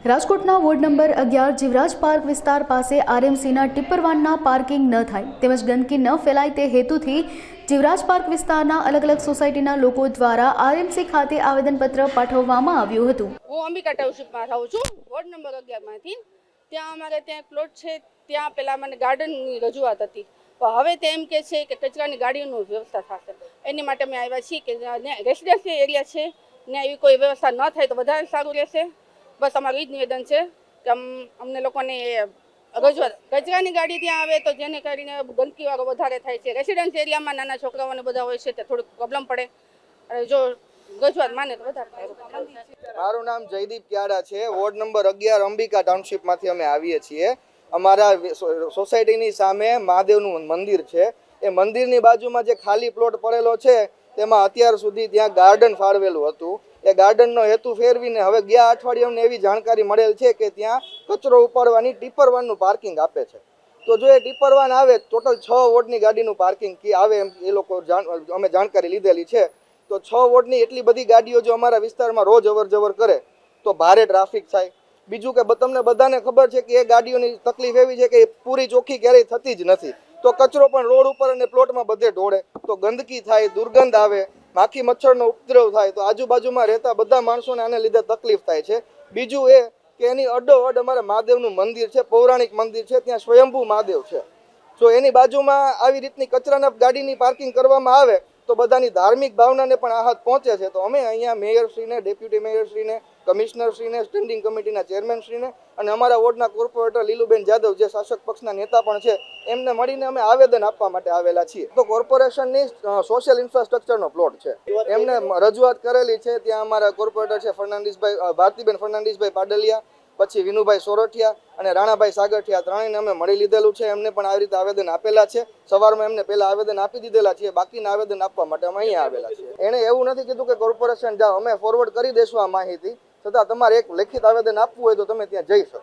રાજકોટના ward number 11 Jivraj park વિસ્તાર પાસે આરએમસીના ટિપ્પર વાનના પાર્કિંગ ન થાય તેમજ ગંદકી ન ફેલાય તે હેતુથી જીવરાજ પાર્ક વિસ્તારના અલગ અલગ સોસાયટીના લોકો દ્વારા આરએમસી ખાતે આવેદનપત્ર પાઠવવામાં આવ્યું હતું। હું અંબિકા ટાઉનશીપમાં રહું છું, વોર્ડ નંબર 11 માંથી। ત્યાં અમારે ત્યાં પ્લોટ છે, ત્યાં પેલા મને ગાર્ડનની રજૂઆત હતી, પણ હવે તેમ કે છે કે કચરાની ગાડીઓની વ્યવસ્થા થશે। એની માટે અમે આવ્યા છીએ કે રેસિડેન્શિયલ એરિયા છે ને એવી કોઈ વ્યવસ્થા ન થાય તો વધારે સારું રહેશે। બસ અમારું એ જ નિવેદન છે કે અમને લોકોને રજૂઆત કચરાની ગાડી ત્યાં આવે તો જેને કરીને ગંદકીવાળો વધારે થાય છે। રેસિડેન્શિયલ એરિયામાં નાના છોકરાઓને બધા હોય છે તે થોડુંક પ્રોબ્લેમ પડે, અને જો રજૂઆત માને તો વધારે। મારું નામ જયદીપ ક્યાડા છે, વોર્ડ નંબર 11 અંબિકા ટાઉનશીપમાંથી અમે આવીએ છીએ। અમારા સોસાયટીની સામે મહાદેવનું મંદિર છે, એ મંદિરની બાજુમાં જે ખાલી પ્લોટ પડેલો છે તેમાં અત્યાર સુધી ત્યાં ગાર્ડન ફાળવેલું હતું। એ ગાર્ડનનો હેતુ ફેરવીને હવે ગયા અઠવાડિયે અમને એવી જાણકારી મળેલ છે કે ત્યાં કચરો ઉપાડવાની ટિપ્પર વાનનું પાર્કિંગ આપે છે। તો જો એ ટિપ્પર વાન આવે, ટોટલ 6 વોટની ગાડીનું પાર્કિંગ આવે એમ એ લોકો અમે જાણકારી લીધેલી છે। તો 6 વોટની એટલી બધી ગાડીઓ જો અમારા વિસ્તારમાં રોજ અવર જવર કરે તો ભારે ટ્રાફિક થાય। બીજું કે તમને બધાને ખબર છે કે એ ગાડીઓની તકલીફ એવી છે કે એ પૂરી ચોખ્ખી ક્યારેય થતી જ નથી। તો કચરો પણ રોડ ઉપર અને પ્લોટમાં બધે ઢોળે તો ગંદકી થાય, દુર્ગંધ આવે, માખી મચ્છરનો ઉપદ્રવ થાય, તો આજુબાજુમાં રહેતા બધા માણસોને આને લીધે તકલીફ થાય છે। બીજું એ કે એની અડોઅડ અમારા મહાદેવનું મંદિર છે, પૌરાણિક મંદિર છે, ત્યાં સ્વયંભૂ મહાદેવ છે। જો એની બાજુમાં આવી રીતની કચરાના ગાડીની પાર્કિંગ કરવામાં આવે તો બધાની ધાર્મિક ભાવનાને પણ આઘાત પહોંચે છે। તો અમે અહીંયા મેયરશ્રીને, ડેપ્યુટી મેયરશ્રીને, કમિશનરશ્રીને, સ્ટેન્ડિંગ કમિટીના ચેરમેનશ્રીને અને અમારા વોર્ડના કોર્પોરેટર લીલુબેન જાદવ જે શાસક પક્ષના નેતા પણ છે એમને મળીને અમે આવેદન આપવા માટે આવેલા છીએ। તો કોર્પોરેશનની સોશિયલ ઇન્ફ્રાસ્ટ્રક્ચરનો પ્લોટ છે, એમને રજૂઆત કરેલી છે। ત્યાં અમારા કોર્પોરેટર છે ભારતીબેન ફર્નાન્ડીસભાઈ પાડલિયા, પછી વિનુભાઈ સોરઠિયા અને રાણાભાઈ સાગઠિયા, ત્રણેયને અમે મળી લીધેલું છે। એમને પણ આવી રીતે આવેદન આપેલા છે। સવારમાં એમને પહેલા આવેદન આપી દીધેલા છે, બાકીના આવેદન આપવા માટે અમે અહીંયા આવેલા છીએ। એણે એવું નથી કીધું કે કોર્પોરેશન જાઓ, અમે ફોરવર્ડ કરી દેશું આ માહિતી, છતાં તમારે એક લેખિત આવેદન આપવું હોય તો તમે ત્યાં જઈ શકો।